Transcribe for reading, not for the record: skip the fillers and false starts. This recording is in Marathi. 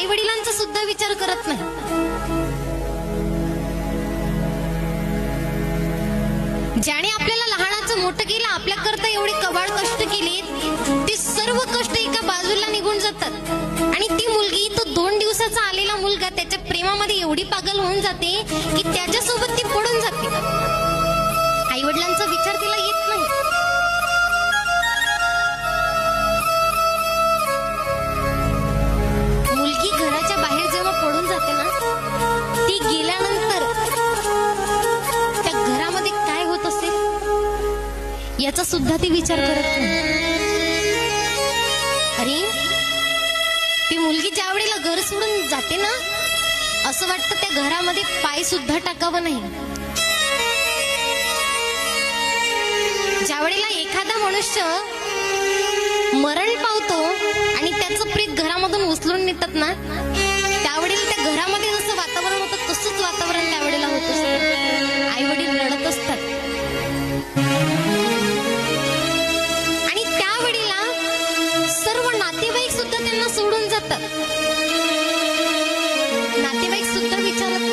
आई वडिलांचा सुद्धा विचार करत नाही. ज्याने आपल्याला लहानाचं मोठं केलं, आपल्याकरता एवढे कबाड कष्ट केले, ते सर्व कष्ट एका बाजूला निघून जातात. आणि ती मुलगी, तो 2 दिवसाचा आलेला मुलगा त्याच्या प्रेमामध्ये एवढी पागल होऊन जाते की त्याच्यासोबत ती पडून जाते. आई वडिलांचा विचार तिला येत नाही. मुलगी घराच्या बाहेर जेव्हा पडून जाते ना, ती गेल्यानंतर त्या घरामध्ये काय होत असेल याचा सुद्धा ती विचार करत नाही. अरे, ती मुलगी ज्या वेळेला घर सोडून जाते ना, असं वाटतं त्या घरामध्ये पाय सुद्धा टाकावं नाही. ज्या वेळेला एखादा मनुष्य मरण पावतो आणि त्याचं प्रेत घरामधून उचलून नेतात ना, त्यावेळेला त्या घरामध्ये जसं वातावरण होतं तसंच वातावरण त्यावेळेला होत असतं. आई वडील रडत असतात आणि त्यावेळेला सर्व नातेवाईक सुद्धा त्यांना सोडून जातात. नातेवाईक सुद्धा विचारत